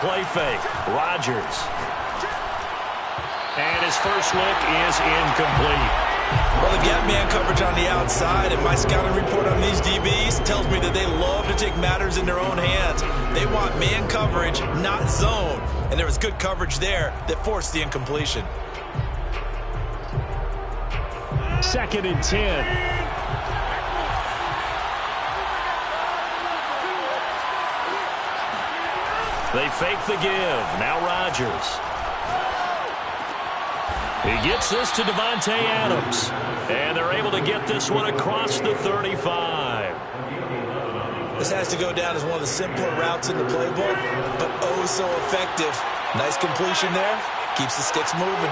play fake. Rodgers. And his first look is incomplete. Well, they've got man coverage on the outside, and my scouting report on these DBs tells me that they love to take matters in their own hands. They want man coverage, not zone. And there was good coverage there that forced the incompletion. 2nd and 10. They fake the give. Now Rodgers. He gets this to Davante Adams. And they're able to get this one across the 35. This has to go down as one of the simpler routes in the playbook, but oh so effective. Nice completion there. Keeps the sticks moving.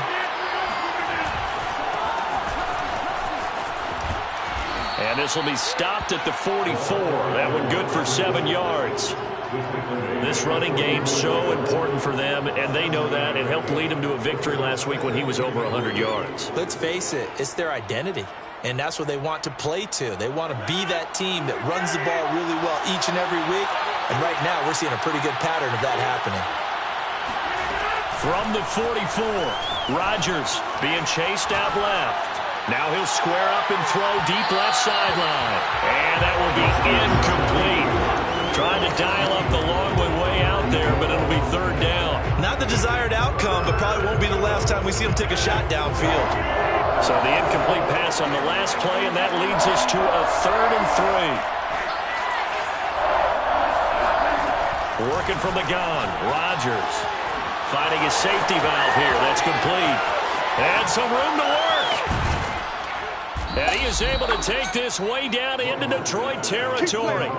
And this will be stopped at the 44. That one good for 7 yards. This running game so important for them, and they know that. It helped lead them to a victory last week when he was over 100 yards. Let's face it, it's their identity, and that's what they want to play to. They want to be that team that runs the ball really well each and every week, and right now we're seeing a pretty good pattern of that happening. From the 44, Rodgers being chased out left. Now he'll square up and throw deep left sideline. And that will be incomplete. Trying to dial up the long one way out there, but it'll be 3rd down. Not the desired outcome, but probably won't be the last time we see him take a shot downfield. So the incomplete pass on the last play, and that leads us to a 3rd and 3. Working from the gun, Rodgers finding his safety valve here. That's complete. And some room to work. And he is able to take this way down into Detroit territory.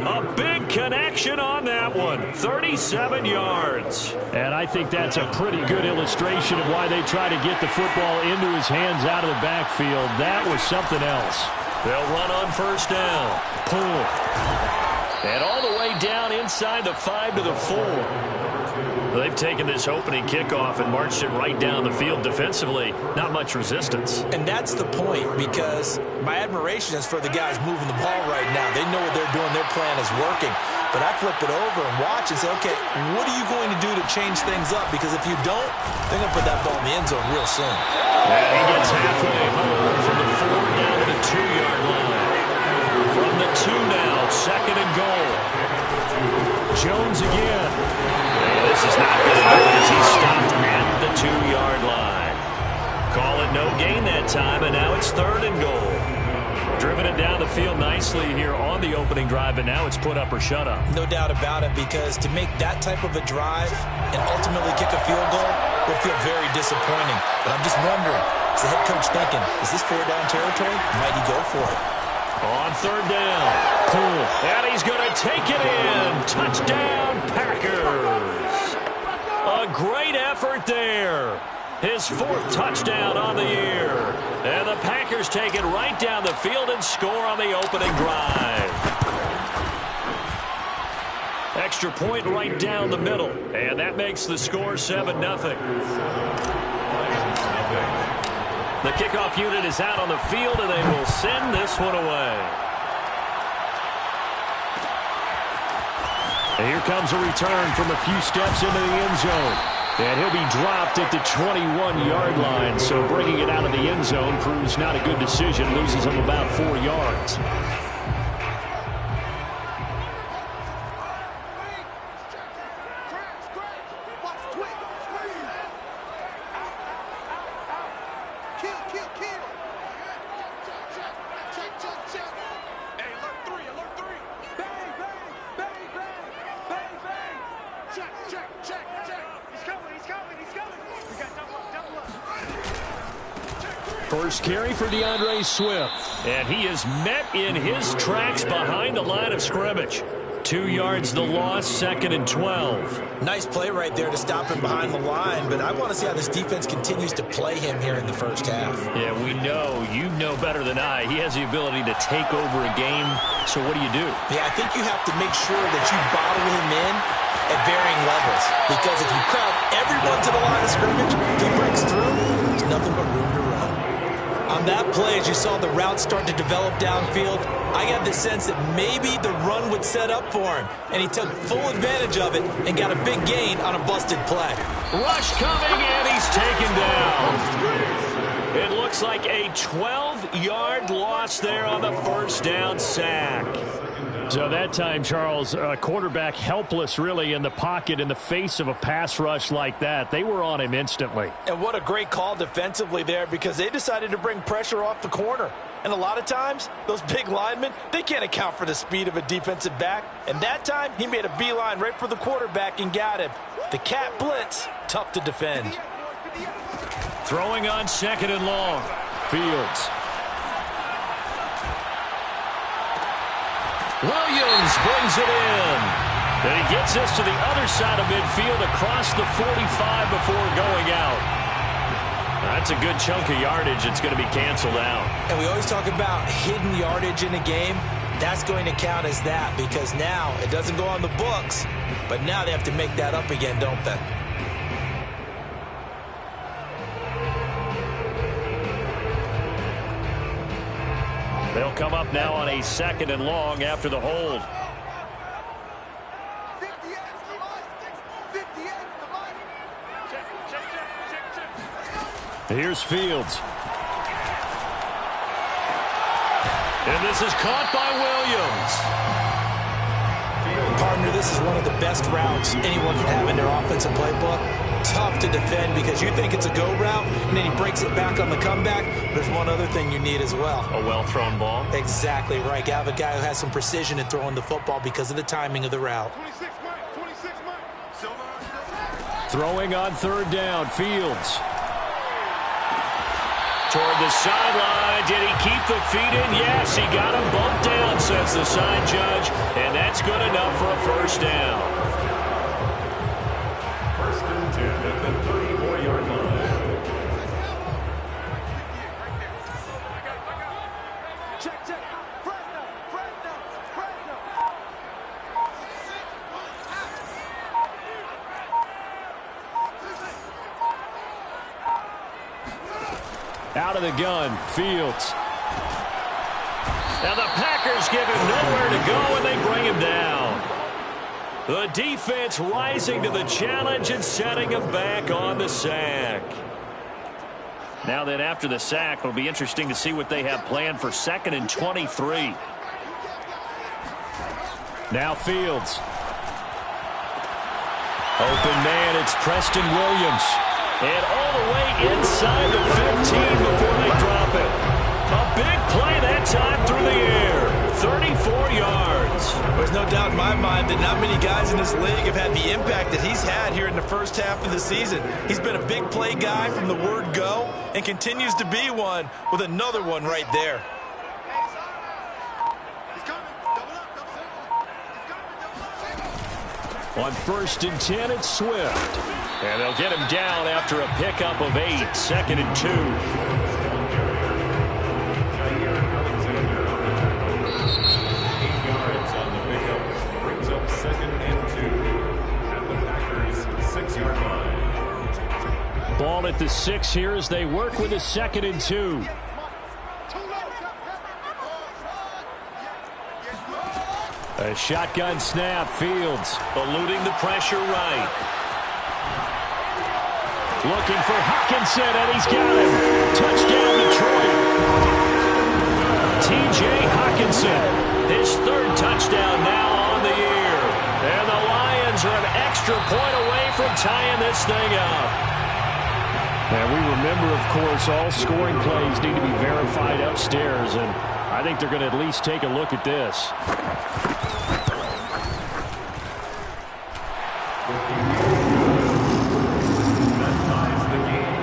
A big connection on that one. 37 yards. And I think that's a pretty good illustration of why they try to get the football into his hands out of the backfield. That was something else. They'll run on 1st down. Pull. And all the way down inside the 5 to the 4. They've taken this opening kickoff and marched it right down the field defensively. Not much resistance. And that's the point, because my admiration is for the guys moving the ball right now. They know what they're doing. Their plan is working. But I flip it over and watch and say, okay, what are you going to do to change things up? Because if you don't, they're going to put that ball in the end zone real soon. And he gets halfway home from the 4 down to the 2-yard line. From the 2 now, 2nd and goal. Jones again. This is not good as he's stopped at the 2-yard line. Call it no gain that time, and now it's 3rd and goal. Driven it down the field nicely here on the opening drive, but now it's put up or shut up. No doubt about it, because to make that type of a drive and ultimately kick a field goal will feel very disappointing. But I'm just wondering, is the head coach thinking, is this 4-down territory? Might he go for it? On 3rd down, pull, and he's going to take it in. Touchdown, Packers. A great effort there. His 4th touchdown on the year. And the Packers take it right down the field and score on the opening drive. Extra point right down the middle. And that makes the score 7-0. The kickoff unit is out on the field, and they will send this one away. And here comes a return from a few steps into the end zone. And he'll be dropped at the 21-yard line. So bringing it out of the end zone proves not a good decision. Loses him about 4 yards. First carry for DeAndre Swift. And he is met in his tracks behind the line of scrimmage. 2 yards the loss, 2nd and 12. Nice play right there to stop him behind the line, but I want to see how this defense continues to play him here in the first half. Yeah, we know. You know better than I. He has the ability to take over a game. So what do you do? Yeah, I think you have to make sure that you bottle him in at varying levels. Because if you crowd everyone to the line of scrimmage, if he breaks through, there's nothing but room to run. I'm on that play, as you saw the route start to develop downfield, I got the sense that maybe the run would set up for him, and he took full advantage of it and got a big gain on a busted play. Rush coming, and he's taken down. It looks like a 12-yard loss there on the first down sack. So that time, Charles, quarterback helpless really in the pocket in the face of a pass rush like that. They were on him instantly. And what a great call defensively there, because they decided to bring pressure off the corner. And a lot of times, those big linemen, they can't account for the speed of a defensive back. And that time, he made a beeline right for the quarterback and got him. The cat blitz, tough to defend. Throwing on second and long. Fields. Williams brings it in. And he gets this to the other side of midfield across the 45 before going out. That's a good chunk of yardage. It's going to be canceled out. And we always talk about hidden yardage in a game. That's going to count as that, because now it doesn't go on the books, but now they have to make that up again, don't they? They'll come up now on a second and long after the hold. Here's Fields. And this is caught by Williams. Partner, this is one of the best routes anyone can have in their offensive playbook. Tough to defend because you think it's a go route, and then he breaks it back on the comeback. There's one other thing you need as well. A well-thrown ball. Exactly right. You have a guy who has some precision in throwing the football because of the timing of the route. Throwing on third down, Fields. Toward the sideline. Did he keep the feet in? Yes, he got him bumped down, says the sign judge. And that's good enough for a first down. First and 10 at the 34-yard line. Check. Out of the gun, Fields. Now the Packers give him nowhere to go, and they bring him down. The defense rising to the challenge and setting him back on the sack. Now then, after the sack, it'll be interesting to see what they have planned for second and 23. Now Fields. Open man, it's Preston Williams. And all the way inside the 15 before they drop it. A big play that time through the air. 34 yards. There's no doubt in my mind that not many guys in this league have had the impact that he's had here in the first half of the season. He's been a big play guy from the word go and continues to be one with another one right there. On first and 10, it's Swift. And they'll get him down after a pickup of 8. Second and 2. Brings up second and 2 at the Packers' 6-yard line. Ball at the 6 here as they work with a second and 2. A shotgun snap, Fields eluding the pressure right. Looking for Hockenson, and he's got him. Touchdown, Detroit. T.J. Hockenson, his third touchdown now on the year. And the Lions are an extra point away from tying this thing up. And we remember, of course, all scoring plays need to be verified upstairs, and I think they're going to at least take a look at this.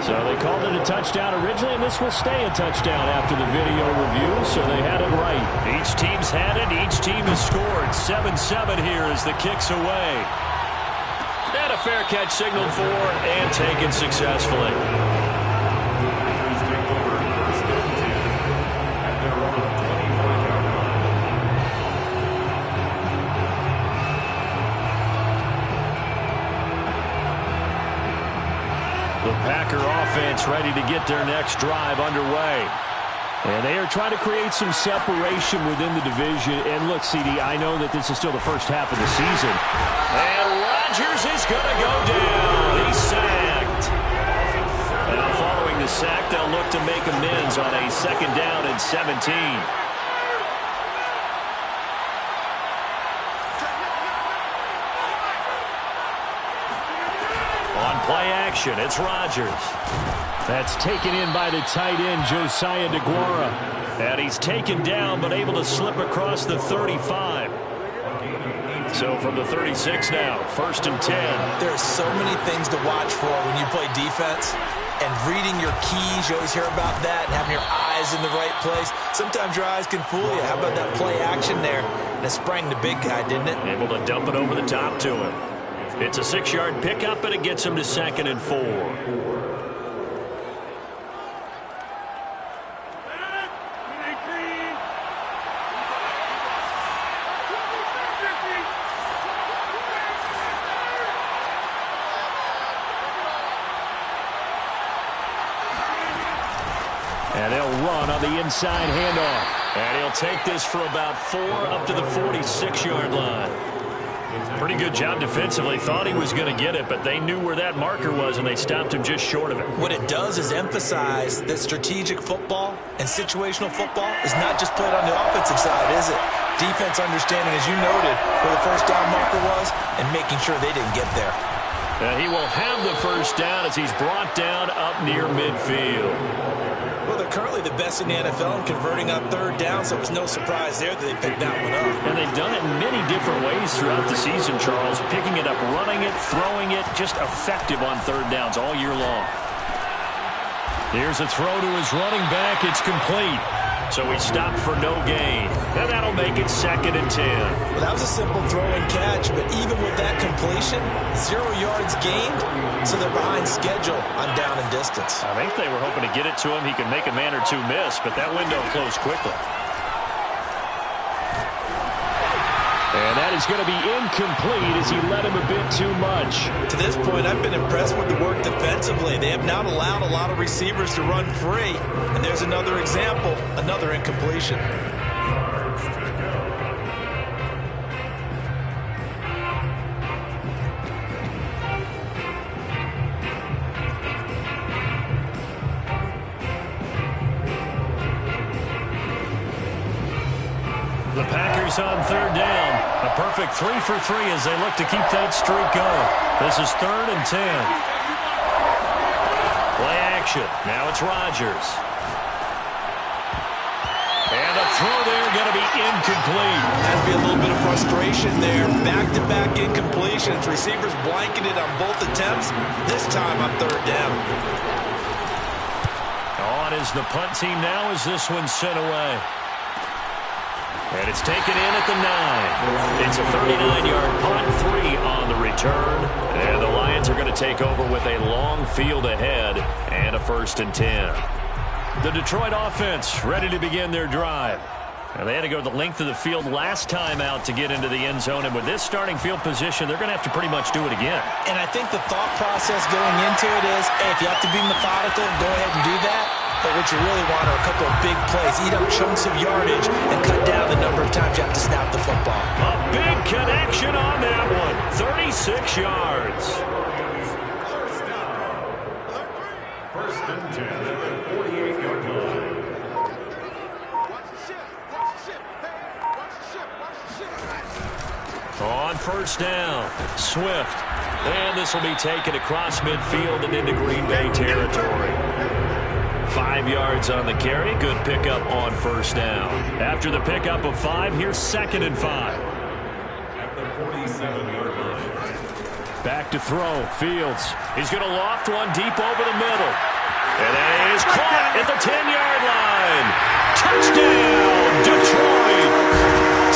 So they called it a touchdown originally, and this will stay a touchdown after the video review, so they had it right. Each team's had it. Each team has scored. 7-7 here as the kick's away. And a fair catch signaled for and taken successfully. The Packer offense ready to get their next drive underway. And they are trying to create some separation within the division. And look, CD, I know that this is still the first half of the season. And Rodgers is going to go down. He's sacked. Now following the sack, they'll look to make amends on a 2nd down and 17. On play action, it's Rodgers. That's taken in by the tight end, Josiah DeGuara. And he's taken down, but able to slip across the 35. So from the 36 now, 1st and 10. There are so many things to watch for when you play defense. And reading your keys, you always hear about that, and having your eyes in the right place. Sometimes your eyes can fool you. How about that play action there? And it sprang the big guy, didn't it? Able to dump it over the top to him. It's a 6-yard pickup, and it gets him to 2nd and 4. And they'll run on the inside handoff. And he'll take this for about 4 up to the 46-yard line. Pretty good job defensively. Thought he was going to get it, but they knew where that marker was, and they stopped him just short of it. What it does is emphasize that strategic football and situational football is not just played on the offensive side, is it? Defense understanding, as you noted, where the 1st down marker was and making sure they didn't get there. And he will have the 1st down as he's brought down up near midfield. Well, they're currently the best in the NFL in converting on 3rd down, so it's no surprise there that they picked that one up. And they've done it in many different ways throughout the season, Charles. Picking it up, running it, throwing it, just effective on 3rd downs all year long. Here's a throw to his running back. It's complete. So he stopped for no gain. And that'll make it 2nd and 10. Well, that was a simple throw and catch, but even with that completion, 0 yards gained, so they're behind schedule on down and distance. I think they were hoping to get it to him. He could make a man or two miss, but that window closed quickly. And that is going to be incomplete as he led him a bit too much. To this point, I've been impressed with the work defensively. They have not allowed a lot of receivers to run free. And there's another example, another incompletion. The Packers on 3rd down. A perfect 3 for 3 as they look to keep that streak going. This is 3rd and 10. Play action. Now it's Rodgers. And a throw there going to be incomplete. Has to be a little bit of frustration there. Back-to-back incompletions. Receivers blanketed on both attempts. This time on 3rd down. On is the punt team now as this one's sent away. And it's taken in at the 9. It's a 39-yard punt, 3 on the return. And the Lions are going to take over with a long field ahead and a 1st and 10. The Detroit offense ready to begin their drive. And they had to go the length of the field last time out to get into the end zone. And with this starting field position, they're going to have to pretty much do it again. And I think the thought process going into it is, hey, if you have to be methodical, go ahead and do that. But what you really want are a couple of big plays. Eat up chunks of yardage and cut down the number of times you have to snap the football. A big connection on that one. 36 yards. 1st and 10 at the 48-yard line. On 1st down, Swift. And this will be taken across midfield and into Green Bay territory. 5 yards on the carry. Good pickup on 1st down. After the pickup of 5, here's 2nd and 5. At the 47-yard line. Back to throw. Fields. He's going to loft one deep over the middle. And it is caught at the 10-yard line. Touchdown, Detroit.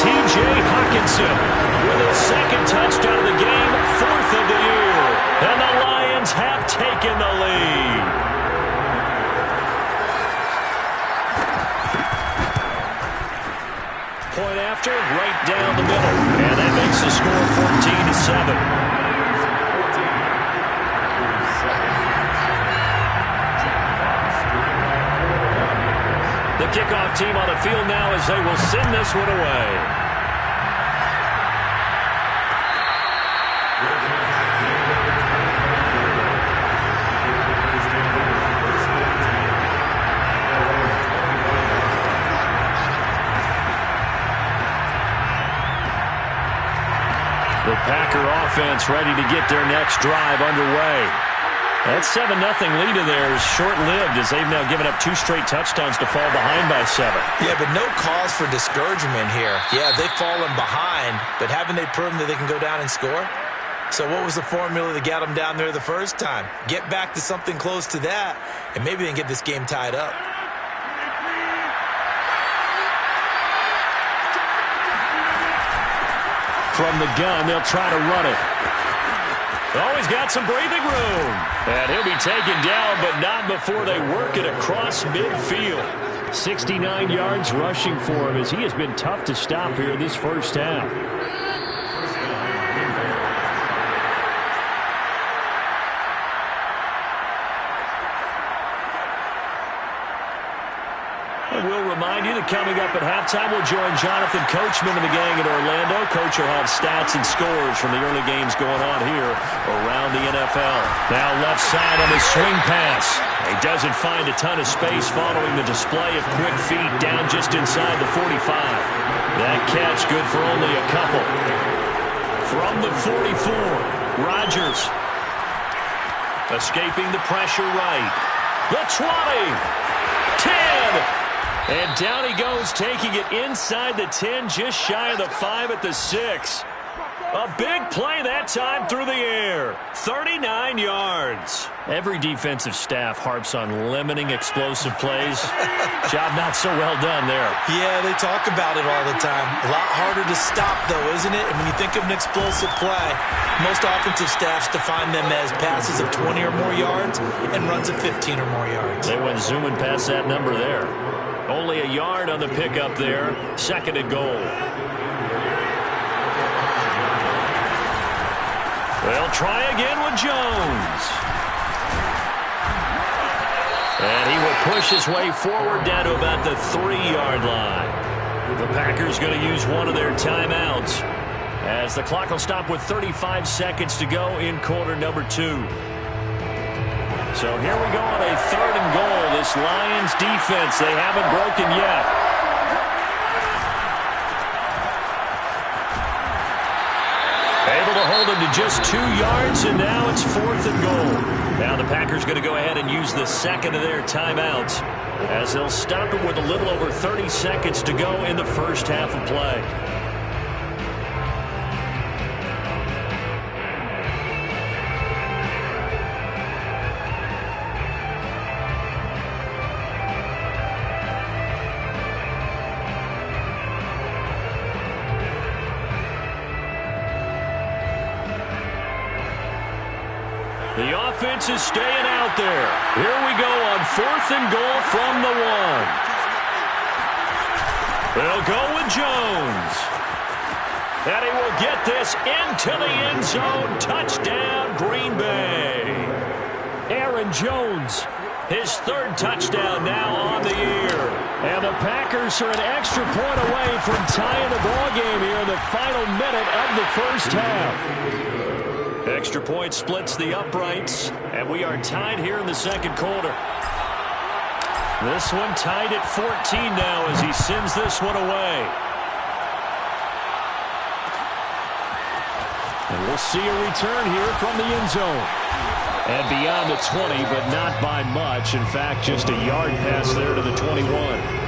T.J. Hockenson with his 2nd touchdown of the game, 4th of the year. And the Lions have taken the lead. Point after, right down the middle. And that makes the score 14-7. The The kickoff team on the field now as they will send this one away. The Packer offense ready to get their next drive underway. That 7-0 lead of theirs short-lived as they've now given up 2 straight touchdowns to fall behind by 7. Yeah, but no cause for discouragement here. Yeah, they've fallen behind, but haven't they proven that they can go down and score? So what was the formula that got them down there the first time? Get back to something close to that, and maybe they can get this game tied up. From the gun, they'll try to run it. Oh, he's got some breathing room. And he'll be taken down, but not before they work it across midfield. 69 yards rushing for him as he has been tough to stop here this first half. We'll remind you that coming up at halftime, we'll join Jonathan Coachman and the gang in Orlando. Coach will have stats and scores from the early games going on here around the NFL. Now left side on the swing pass. He doesn't find a ton of space following the display of quick feet down just inside the 45. That catch good for only a couple. From the 44, Rodgers. Escaping the pressure right. The 20. 10. And down he goes, taking it inside the 10, just shy of the 5 at the 6. A big play that time through the air. 39 yards. Every defensive staff harps on limiting explosive plays. Job not so well done there. Yeah, they talk about it all the time. A lot harder to stop, though, isn't it? And when you think of an explosive play, most offensive staffs define them as passes of 20 or more yards and runs of 15 or more yards. They went zooming past that number there. Only a yard on the pickup there. 2nd and goal. They'll try again with Jones. And he will push his way forward down to about the 3-yard line. The Packers going to use one of their timeouts as the clock will stop with 35 seconds to go in quarter number 2. So here we go on a 3rd and goal. This Lions defense, they haven't broken yet. Able to hold him to just 2 yards, and now it's 4th and goal. Now the Packers going to go ahead and use the 2nd of their timeouts as they'll stop it with a little over 30 seconds to go in the first half of play. The offense is staying out there. Here we go on 4th and goal from the 1. They'll go with Jones. And he will get this into the end zone. Touchdown, Green Bay. Aaron Jones, his 3rd touchdown now on the year. And the Packers are an extra point away from tying the ball game here in the final minute of the first half. Extra point splits the uprights, and we are tied here in the 2nd quarter. This one tied at 14 now as he sends this one away. And we'll see a return here from the end zone. And beyond the 20, but not by much. In fact, just a yard pass there to the 21.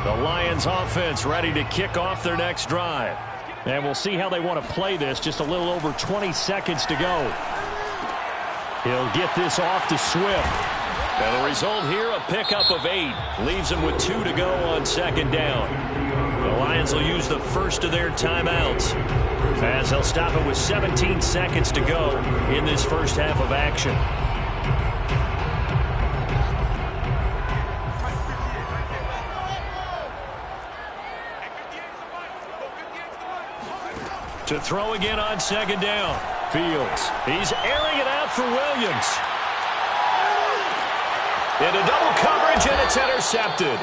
The Lions offense ready to kick off their next drive. And we'll see how they want to play this. Just a little over 20 seconds to go. He'll get this off to Swift. And the result here, a pickup of 8. Leaves him with 2 to go on 2nd down. The Lions will use the first of their timeouts as they'll stop it with 17 seconds to go in this first half of action. To throw again on 2nd down. Fields. He's airing it out for Williams. Into double coverage, and it's intercepted.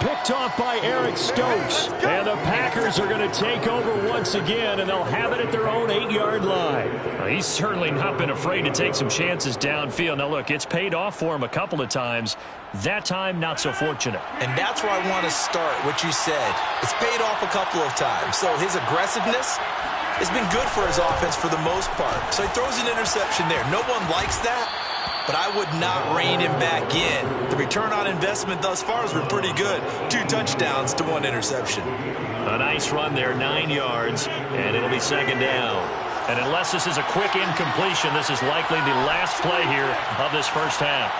Picked off by Eric Stokes. And the Packers are going to take over once again, and they'll have it at their own 8-yard line. Well, he's certainly not been afraid to take some chances downfield. Now, look, it's paid off for him a couple of times. That time, not so fortunate. And that's where I want to start, what you said. It's paid off a couple of times. So his aggressiveness has been good for his offense for the most part. So he throws an interception there. No one likes that, but I would not rein him back in. The return on investment thus far has been pretty good. 2 touchdowns to 1 interception. A nice run there, 9 yards, and it'll be second down. And unless this is a quick incompletion, this is likely the last play here of this first half.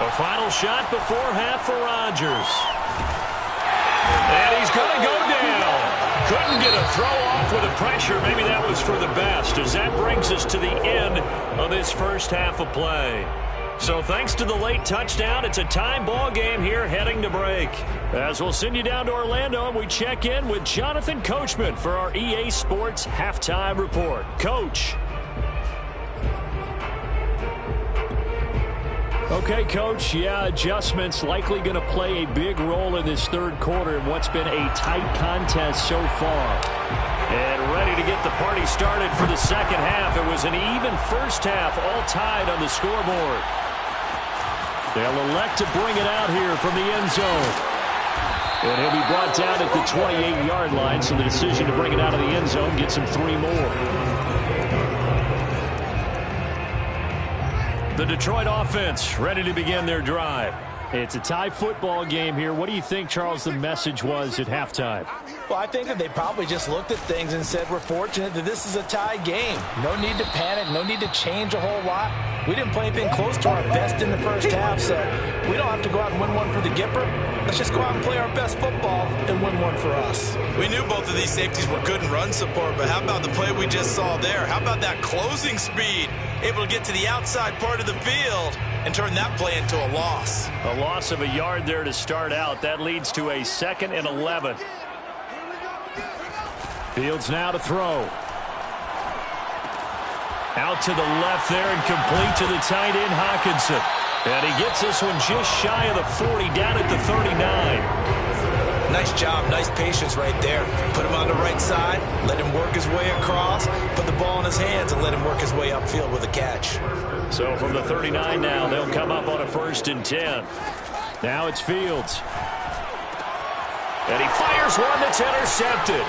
A final shot before half for Rodgers. And he's going to go down. Couldn't get a throw off with the pressure. Maybe that was for the best, as that brings us to the end of this first half of play. So thanks to the late touchdown, it's a tie ball game here heading to break. As we'll send you down to Orlando, and we check in with Jonathan Coachman for our EA Sports Halftime Report. Coach. Okay, Coach, yeah, adjustments likely going to play a big role in this third quarter in what's been a tight contest so far. And ready to get the party started for the second half. It was an even first half, all tied on the scoreboard. They'll elect to bring it out here from the end zone. And he'll be brought down at the 28-yard line, so the decision to bring it out of the end zone gets him 3 more. The Detroit offense ready to begin their drive. It's a tie football game here. What do you think, Charles, the message was at halftime? Well, I think that they probably just looked at things and said, we're fortunate that this is a tie game. No need to panic. No need to change a whole lot. We didn't play anything close to our best in the first half, so we don't have to go out and win one for the Gipper. Let's just go out and play our best football and win one for us. We knew both of these safeties were good in run support, but how about the play we just saw there? How about that closing speed? Able to get to the outside part of the field and turn that play into a loss. A loss of a yard there to start out. That leads to a 2nd and 11. Fields now to throw. Out to the left there and complete to the tight end, Hawkinson. And he gets this one just shy of the 40, down at the 39. Nice job, nice patience right there. Put him on the right side, let him work his way across, put the ball in his hands, and let him work his way upfield with a catch. So from the 39 now, they'll come up on a 1st and 10. Now it's Fields. And he fires one that's intercepted.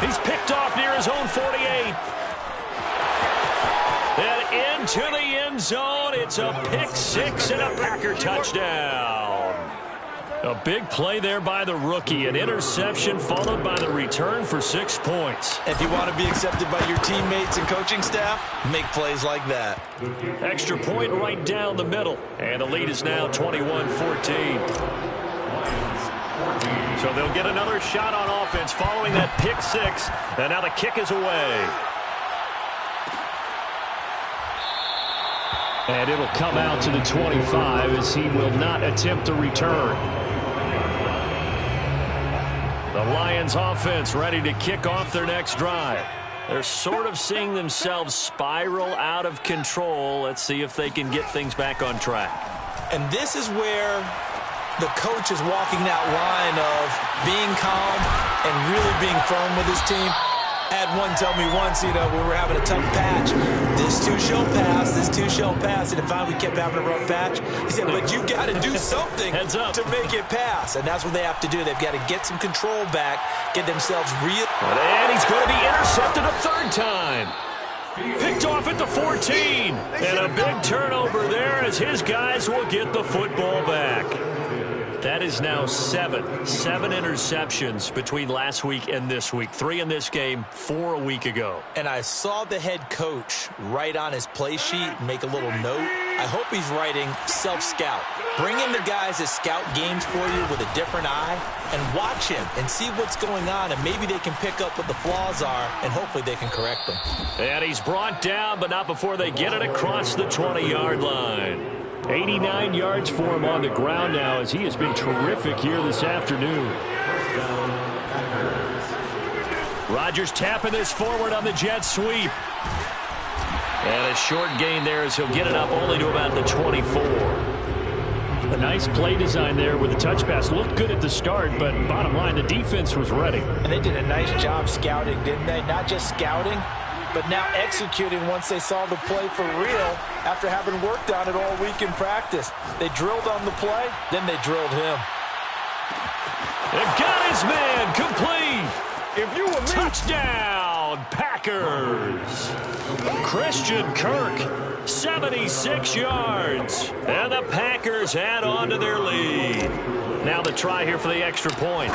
He's picked off near his own 48. And into the end zone, it's a pick-6 and a Packer touchdown. A big play there by the rookie. An interception followed by the return for 6 points. If you want to be accepted by your teammates and coaching staff, make plays like that. Extra point right down the middle. And the lead is now 21-14. So they'll get another shot on offense following that pick-6. And now the kick is away. And it'll come out to the 25 as he will not attempt a return. The Lions offense ready to kick off their next drive. They're sort of seeing themselves spiral out of control. Let's see if they can get things back on track. And this is where the coach is walking that line of being calm and really being firm with his team. I had one tell me once, we were having a tough patch. This too shall pass, this too shall pass. And finally we kept having a rough patch. He said, but you got to do something to make it pass. And that's what they have to do. They've got to get some control back, get themselves real. And he's going to be intercepted a 3rd time. Picked off at the 14. And a big turnover there as his guys will get the football back. That is now 7 interceptions between last week and this week. 3 in this game, 4 a week ago. And I saw the head coach write on his play sheet, make a little note. I hope he's writing self-scout. Bring in the guys that scout games for you with a different eye and watch him and see what's going on, and maybe they can pick up what the flaws are, and hopefully they can correct them. And he's brought down, but not before they get it across the 20-yard line. 89 yards for him on the ground now as he has been terrific here this afternoon. Rodgers tapping this forward on the jet sweep. And a short gain there as he'll get it up only to about the 24. A nice play design there with the touch pass. Looked good at the start, but bottom line, the defense was ready. And they did a nice job scouting, didn't they? Not just scouting, but now executing once they saw the play for real after having worked on it all week in practice. They drilled on the play, then they drilled him. They've got his man complete. If you were me, Touchdown, Packers. Christian Kirk, 76 yards. And the Packers add on to their lead. Now the try here for the extra point.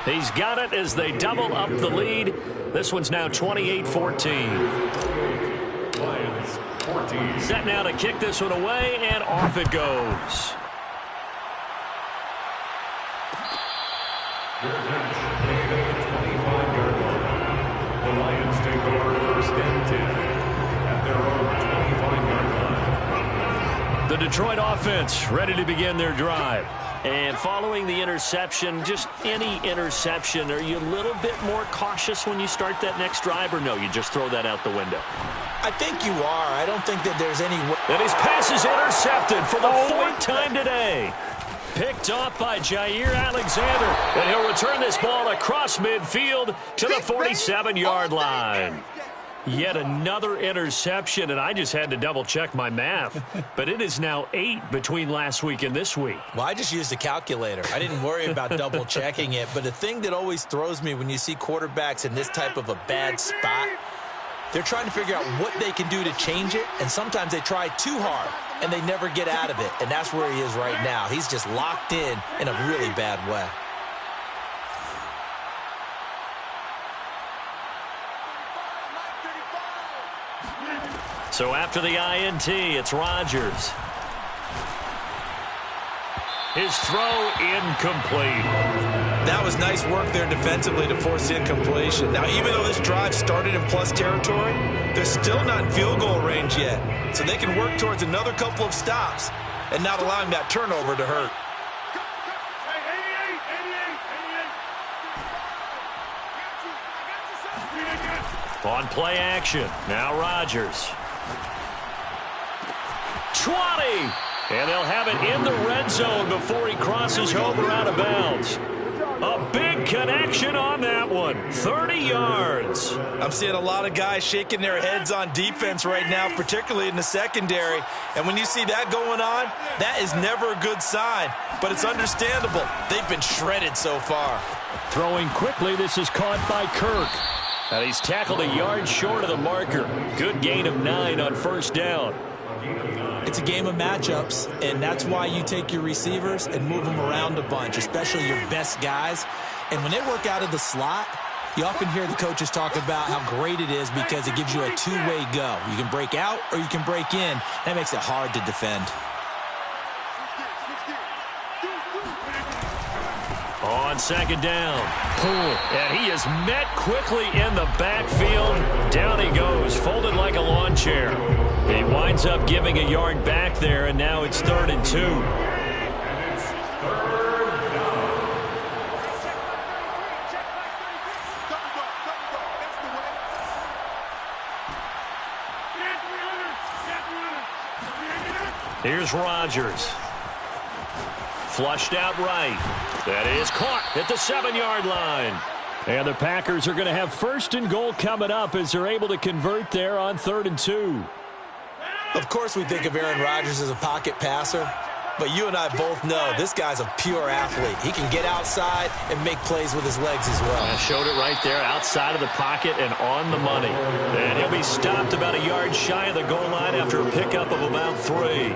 He's got it as they double up the lead. This one's now 28-14. Lions 14. Set now to kick this one away, and off it goes. Their bench playing at the 25-yard line. The Lions take over first and 10 at their own 25-yard line. The Detroit offense ready to begin their drive. And following the interception, just any interception, are you a little bit more cautious when you start that next drive, or no, you just throw that out the window? I think you are. I don't think that there's any way. And his pass is intercepted for the fourth time today. Picked off by Jair Alexander. And he'll return this ball across midfield to the 47-yard line. Yet another interception, and I just had to double-check my math. But it is now 8 between last week and this week. Well, I just used a calculator. I didn't worry about double-checking it. But the thing that always throws me when you see quarterbacks in this type of a bad spot, they're trying to figure out what they can do to change it, and sometimes they try too hard, and they never get out of it. And that's where he is right now. He's just locked in a really bad way. So after the INT, it's Rodgers. His throw incomplete. That was nice work there defensively to force incompletion. Now, even though this drive started in plus territory, they're still not in field goal range yet. So they can work towards another couple of stops and not allowing that turnover to hurt. On play action, now Rodgers. 20! And they'll have it in the red zone before he crosses over out of bounds. A big connection on that one. 30 yards. I'm seeing a lot of guys shaking their heads on defense right now, particularly in the secondary. And when you see that going on, that is never a good sign. But it's understandable. They've been shredded so far. throwing quickly. This is caught by Kirk. And he's tackled a yard short of the marker. Good gain of 9 on first down. It's a game of matchups, and that's why you take your receivers and move them around a bunch, especially your best guys. And when they work out of the slot, you often hear the coaches talk about how great it is because it gives you a two-way go. You can break out or you can break in. That makes it hard to defend. On second down, Poole, and he is met quickly in the backfield. Down he goes, folded like a lawn chair. He winds up giving a yard back there, and now it's 3rd and 2. Here's Rodgers. Flushed out right. That is caught at the 7-yard line. And the Packers are going to have 1st and goal coming up as they're able to convert there on 3rd and 2. Of course we think of Aaron Rodgers as a pocket passer, but you and I both know this guy's a pure athlete. He can get outside and make plays with his legs as well. I showed it right there outside of the pocket and on the money. And he'll be stopped about a yard shy of the goal line after a pickup of about 3.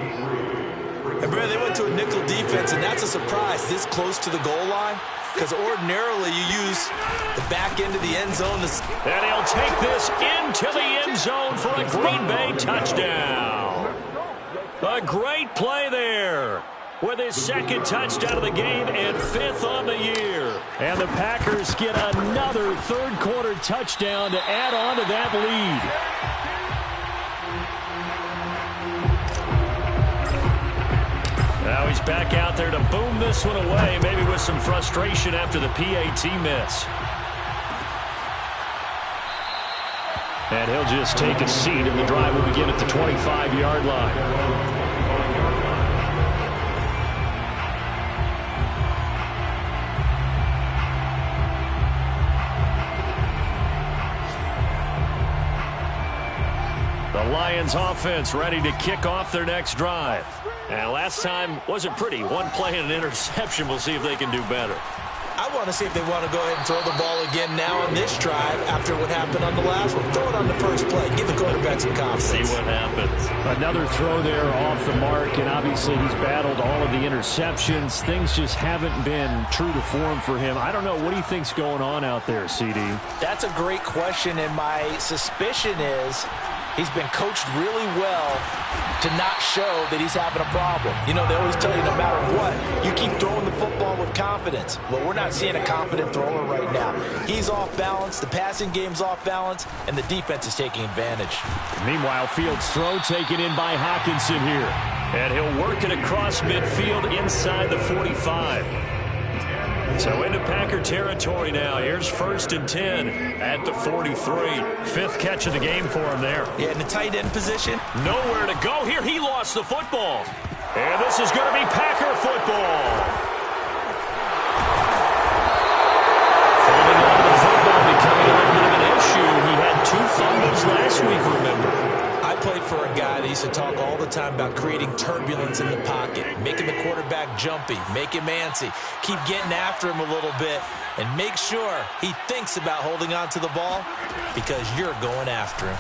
And, Brad, they went to a nickel defense, and that's a surprise this close to the goal line because ordinarily you use the back end of the end zone. And he'll take this into the end zone for a Green Bay touchdown. A great play there with his 2nd touchdown of the game and 5th on the year. And the Packers get another 3rd quarter touchdown to add on to that lead. Now he's back out there to boom this one away, maybe with some frustration after the PAT miss. And he'll just take a seat, and the drive will begin at the 25-yard line. The Lions offense ready to kick off their next drive. And last time wasn't pretty. One play and an interception. We'll see if they can do better. I want to see if they want to go ahead and throw the ball again now on this drive after what happened on the last one. Throw it on the first play. Give the quarterback some confidence. See what happens. Another throw there off the mark, and obviously he's battled all of the interceptions. Things just haven't been true to form for him. I don't know. What do you think's going on out there, CD? That's a great question, and my suspicion is he's been coached really well to not show that he's having a problem. You know, they always tell you no matter what, you keep throwing the football with confidence. Well, we're not seeing a confident thrower right now. He's off balance, the passing game's off balance, and the defense is taking advantage. Meanwhile, Fields' throw taken in by Hockenson here. And he'll work it across midfield inside the 45. So into Packer territory now. Here's 1st and 10 at the 43. 5th catch of the game for him there. Yeah, in the tight end position. Nowhere to go here. He lost the football. And this is going to be Packer football. Holding on to the football becoming a little bit of an issue. He had 2 fumbles last week, remember. I played for a guy that used to talk all the time about creating turbulence in the pocket, making the quarterback jumpy, make him antsy, keep getting after him a little bit, and make sure he thinks about holding on to the ball because you're going after him.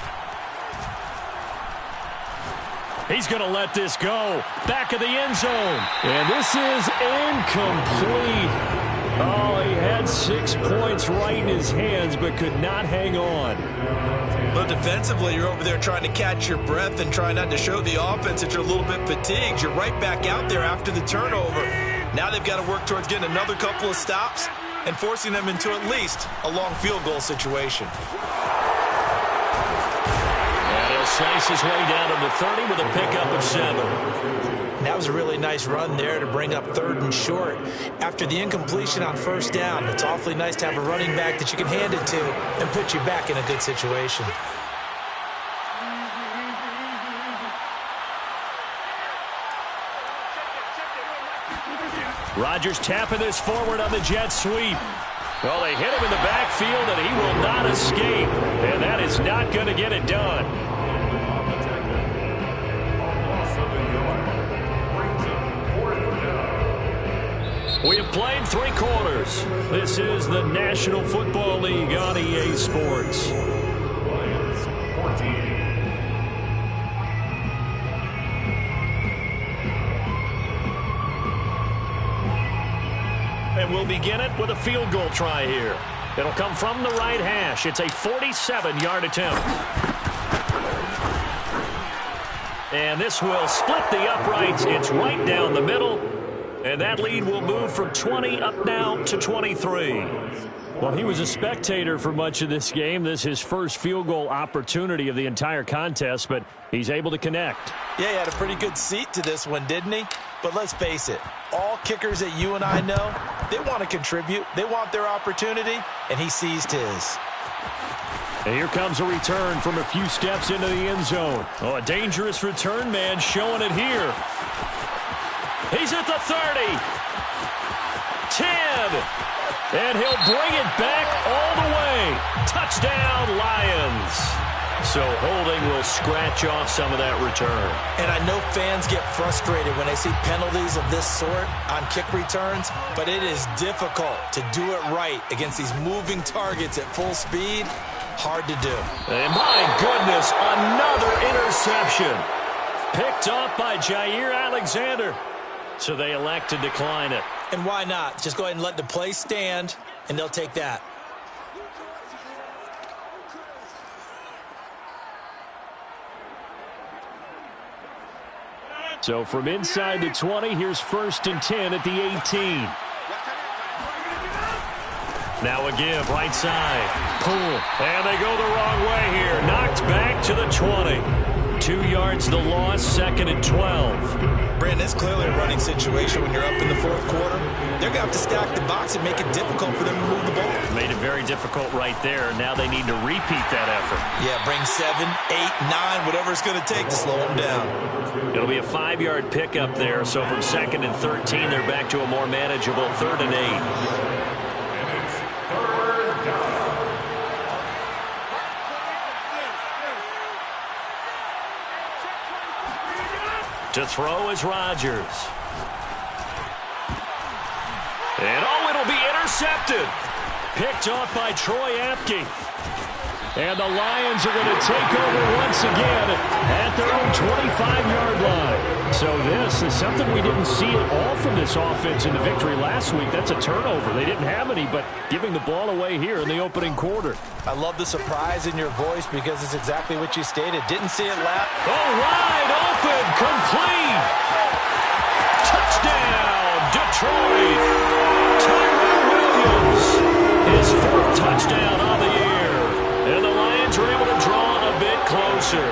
He's going to let this go. Back of the end zone. And this is incomplete. Oh, he had 6 points right in his hands but could not hang on. But defensively, you're over there trying to catch your breath and try not to show the offense that you're a little bit fatigued. You're right back out there after the turnover. Now they've got to work towards getting another couple of stops and forcing them into at least a long field goal situation. And he'll slice his way down to the 30 with a pickup of 7. That was a really nice run there to bring up 3rd and short. After the incompletion on 1st down, it's awfully nice to have a running back that you can hand it to and put you back in a good situation. Rodgers tapping this forward on the jet sweep. Well, they hit him in the backfield, and he will not escape. And that is not going to get it done. We have played 3 quarters. This is the National Football League on EA Sports. Lions 14. And we'll begin it with a field goal try here. It'll come from the right hash. It's a 47-yard attempt. And this will split the uprights. It's right down the middle. And that lead will move from 20 up now to 23. Well, he was a spectator for much of this game. This is his first field goal opportunity of the entire contest, but he's able to connect. Yeah, he had a pretty good seat to this one, didn't he? But let's face it, all kickers that you and I know, they want to contribute. They want their opportunity, and he seized his. And here comes a return from a few steps into the end zone. Oh, a dangerous return man showing it here. He's at the 30. 10. And he'll bring it back all the way. Touchdown, Lions. So holding will scratch off some of that return. And I know fans get frustrated when they see penalties of this sort on kick returns, but it is difficult to do it right against these moving targets at full speed. Hard to do. And my goodness, another interception. Picked off by Jair Alexander. So they elect to decline it. And why not? Just go ahead and let the play stand, and they'll take that. So from inside the 20, here's 1st and 10 at the 18. Now a give, right side. Pull. And they go the wrong way here. Knocked back to the 20. 2 yards the loss, 2nd and 12. Brandon, it's clearly a running situation when you're up in the fourth quarter. They're going to have to stack the box and make it difficult for them to move the ball. Made it very difficult right there. Now they need to repeat that effort. Yeah, bring 7, 8, 9, whatever it's going to take to slow them down. It'll be a 5-yard pickup there. So from 2nd and 13, they're back to a more manageable 3rd and 8. To throw is Rodgers. And it'll be intercepted. Picked off by Troy Apke. And the Lions are going to take over once again at their own 25-yard line. So this is something we didn't see at all from this offense in the victory last week. That's a turnover. They didn't have any, but giving the ball away here in the opening quarter. I love the surprise in your voice because it's exactly what you stated. Didn't see it lap. Oh, wide open, complete. Touchdown, Detroit. Tyrell Williams, his 4th touchdown of the year. And the Lions are able to draw a bit closer.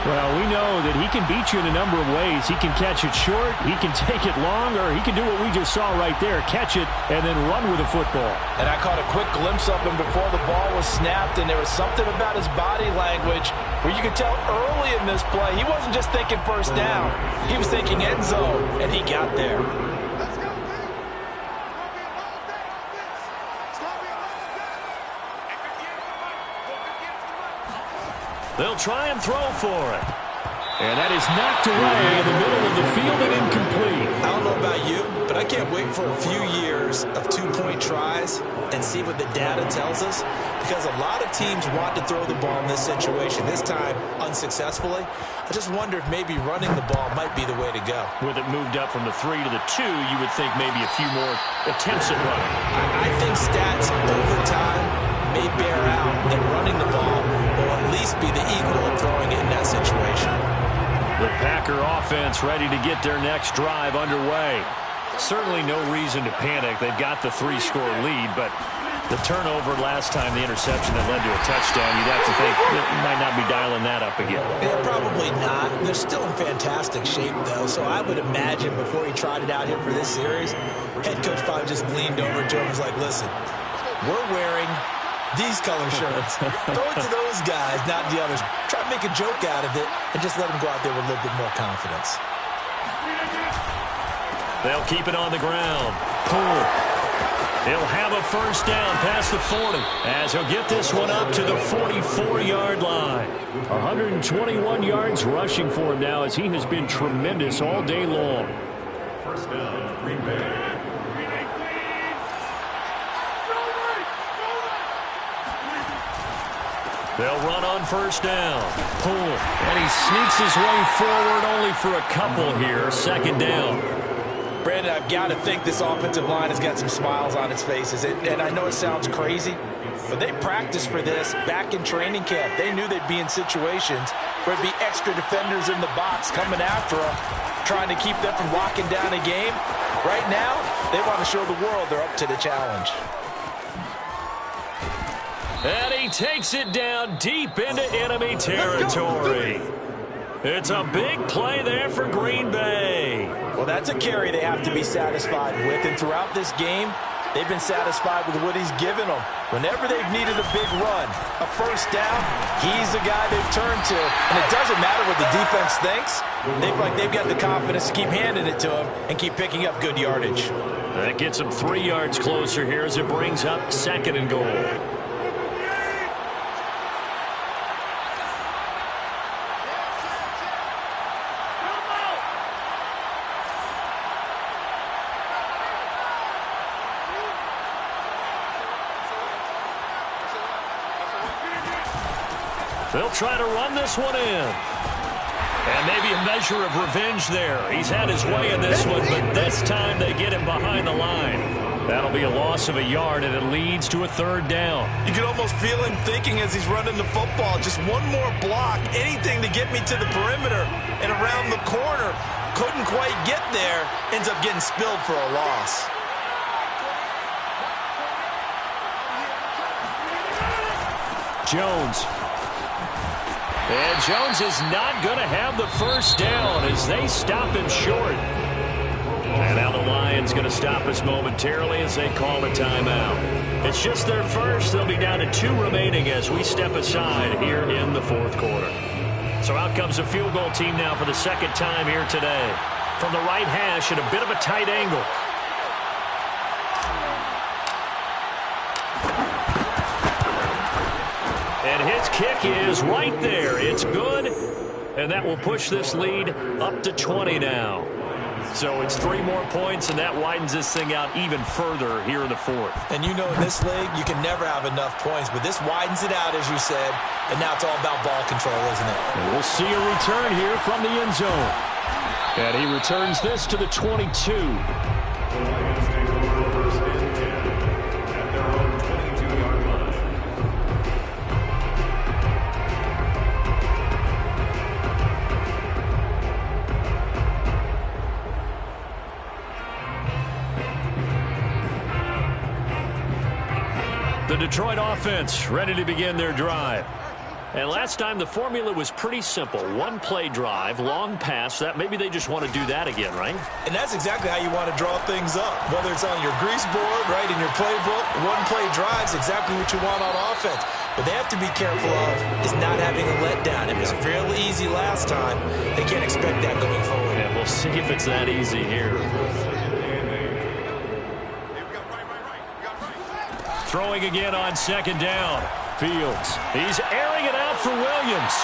Well, we know that he can beat you in a number of ways. He can catch it short, he can take it long, or he can do what we just saw right there, catch it and then run with the football. And I caught a quick glimpse of him before the ball was snapped, and there was something about his body language where you could tell early in this play he wasn't just thinking first down. He was thinking end zone, and he got there. They'll try and throw for it. And that is knocked away in the middle of the field and incomplete. I don't know about you, but I can't wait for a few years of 2-point tries and see what the data tells us. Because a lot of teams want to throw the ball in this situation, this time unsuccessfully. I just wonder if maybe running the ball might be the way to go. With it moved up from the 3 to the 2, you would think maybe a few more attempts at running. I think stats over time may bear out that running the ball will at least be the equal of throwing it in that situation. The Packer offense ready to get their next drive underway. Certainly no reason to panic. They've got the 3-score lead, but the turnover last time, the interception that led to a touchdown, you'd have to think they might not be dialing that up again. Yeah, probably not. They're still in fantastic shape, though, so I would imagine before he trotted out here for this series, head coach probably just leaned over to him and was like, listen, we're wearing these color shirts. Throw it to those guys, not the others. Try to make a joke out of it and just let them go out there with a little bit more confidence. They'll keep it on the ground. Pull. He'll have a first down past the 40 as he'll get this one up to the 44-yard line. 121 yards rushing for him now as he has been tremendous all day long. First down, Green Bay. They'll run on first down. Pull. And he sneaks his way forward only for a couple here. 2nd down. Brandon, I've got to think this offensive line has got some smiles on its faces. And I know it sounds crazy, but they practiced for this back in training camp. They knew they'd be in situations where there'd be extra defenders in the box coming after them, trying to keep them from locking down a game. Right now, they want to show the world they're up to the challenge. And he takes it down deep into enemy territory. It's a big play there for Green Bay. Well, that's a carry they have to be satisfied with. And throughout this game, they've been satisfied with what he's given them. Whenever they've needed a big run, a first down, he's the guy they've turned to. And it doesn't matter what the defense thinks. They've got the confidence to keep handing it to him and keep picking up good yardage. That gets them 3 yards closer here as it brings up 2nd and goal. They'll try to run this one in. And maybe a measure of revenge there. He's had his way in this one, but this time they get him behind the line. That'll be a loss of a yard, and it leads to a 3rd down. You can almost feel him thinking as he's running the football, just one more block, anything to get me to the perimeter and around the corner. Couldn't quite get there, ends up getting spilled for a loss. Jones. And Jones is not going to have the first down as they stop him short. And now the Lions going to stop us momentarily as they call a timeout. It's just their first. They'll be down to 2 remaining as we step aside here in the 4th quarter. So out comes a field goal team now for the second time here today. From the right hash at a bit of a tight angle. And his kick is right there. It's good. And that will push this lead up to 20 now. So it's 3 more points, and that widens this thing out even further here in the 4th. And you know in this league, you can never have enough points, but this widens it out, as you said, and now it's all about ball control, isn't it? And we'll see a return here from the end zone. And he returns this to the 22. The Lions take over first and 10 at their own 22-yard line. The Detroit offense ready to begin their drive. And last time the formula was pretty simple. 1-play drive, long pass. That maybe they just want to do that again, right? And that's exactly how you want to draw things up. Whether it's on your grease board, right, in your playbook, 1-play drive is exactly what you want on offense. What they have to be careful of is not having a letdown. It was fairly easy last time. They can't expect that going forward. Yeah, we'll see if it's that easy here. Throwing again on 2nd down. Fields. He's airing it out for Williams.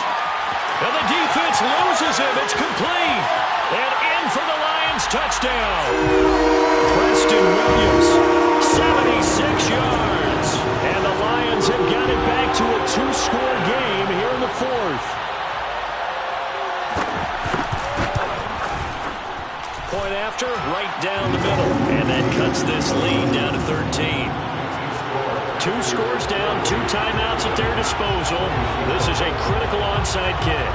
And the defense loses him. It's complete. And in for the Lions touchdown. Preston Williams, 76 yards. And the Lions have got it back to a 2-score game here in the 4th. Point after, right down the middle. And that cuts this lead down to 13. 2 scores down, 2 timeouts at their disposal. This is a critical onside kick.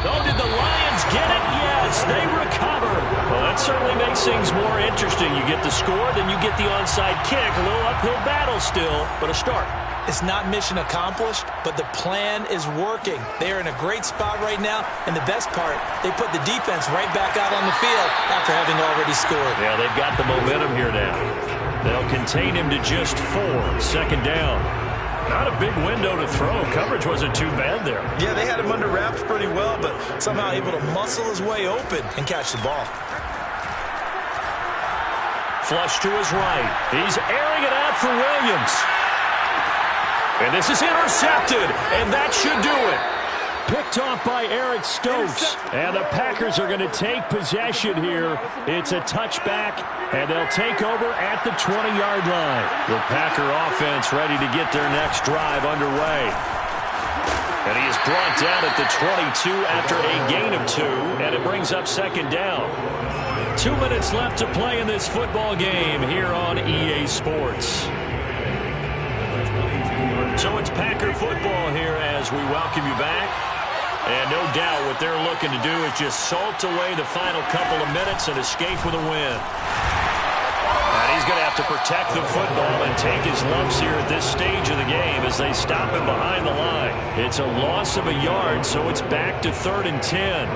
Oh, did the Lions get it? Yes, they recover. Well, that certainly makes things more interesting. You get the score, then you get the onside kick. A little uphill battle still, but a start. It's not mission accomplished, but the plan is working. They are in a great spot right now, and the best part, they put the defense right back out on the field after having already scored. Yeah, they've got the momentum here now. They'll contain him to just 4. 2nd down. Not a big window to throw. Coverage wasn't too bad there. Yeah, they had him under wraps pretty well, but somehow able to muscle his way open and catch the ball. Flush to his right. He's airing it out for Williams. And this is intercepted, and that should do it. Picked off by Eric Stokes. And the Packers are going to take possession here. It's a touchback, and they'll take over at the 20-yard line. The Packer offense ready to get their next drive underway. And he is brought down at the 22 after a gain of 2, and it brings up 2nd down. 2 minutes left to play in this football game here on EA Sports. So it's Packer football here as we welcome you back. And no doubt what they're looking to do is just salt away the final couple of minutes and escape with a win. And he's going to have to protect the football and take his lumps here at this stage of the game as they stop him behind the line. It's a loss of a yard, so it's back to 3rd and 10.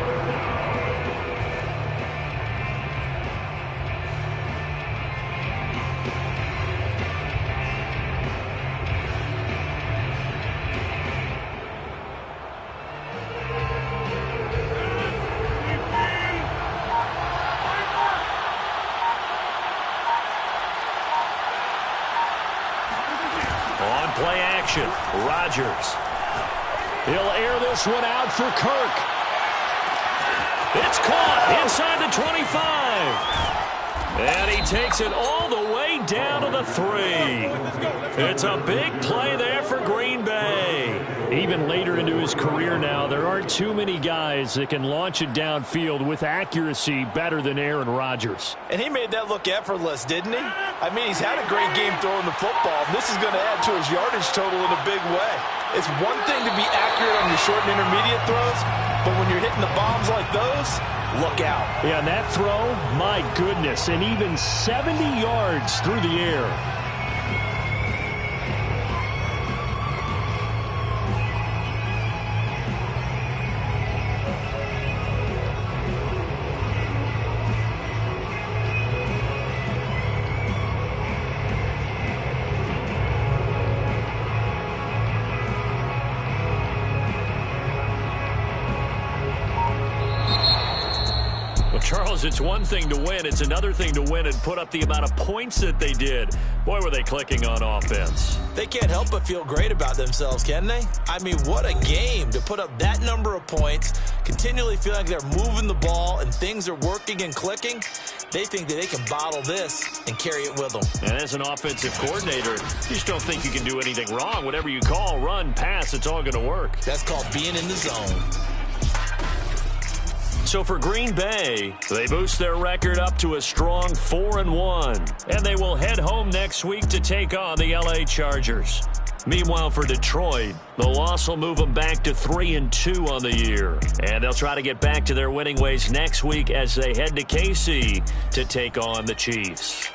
Play action. Rodgers. He'll air this one out for Kirk. It's caught inside the 25. And he takes it all the way down to the 3. It's a big play there for Green Bay. Even later into his career now, there aren't too many guys that can launch it downfield with accuracy better than Aaron Rodgers. And he made that look effortless, didn't he? I mean, he's had a great game throwing the football. This is going to add to his yardage total in a big way. It's one thing to be accurate on your short and intermediate throws, but when you're hitting the bombs like those, look out. Yeah, and that throw, my goodness, and even 70 yards through the air. Charles, it's one thing to win. It's another thing to win and put up the amount of points that they did. Boy, were they clicking on offense. They can't help but feel great about themselves, can they? I mean, what a game to put up that number of points, continually feeling like they're moving the ball and things are working and clicking. They think that they can bottle this and carry it with them. And as an offensive coordinator, you just don't think you can do anything wrong. Whatever you call, run, pass, it's all going to work. That's called being in the zone. So for Green Bay, they boost their record up to a strong 4-1. And they will head home next week to take on the LA Chargers. Meanwhile, for Detroit, the loss will move them back to 3-2 on the year. And they'll try to get back to their winning ways next week as they head to KC to take on the Chiefs.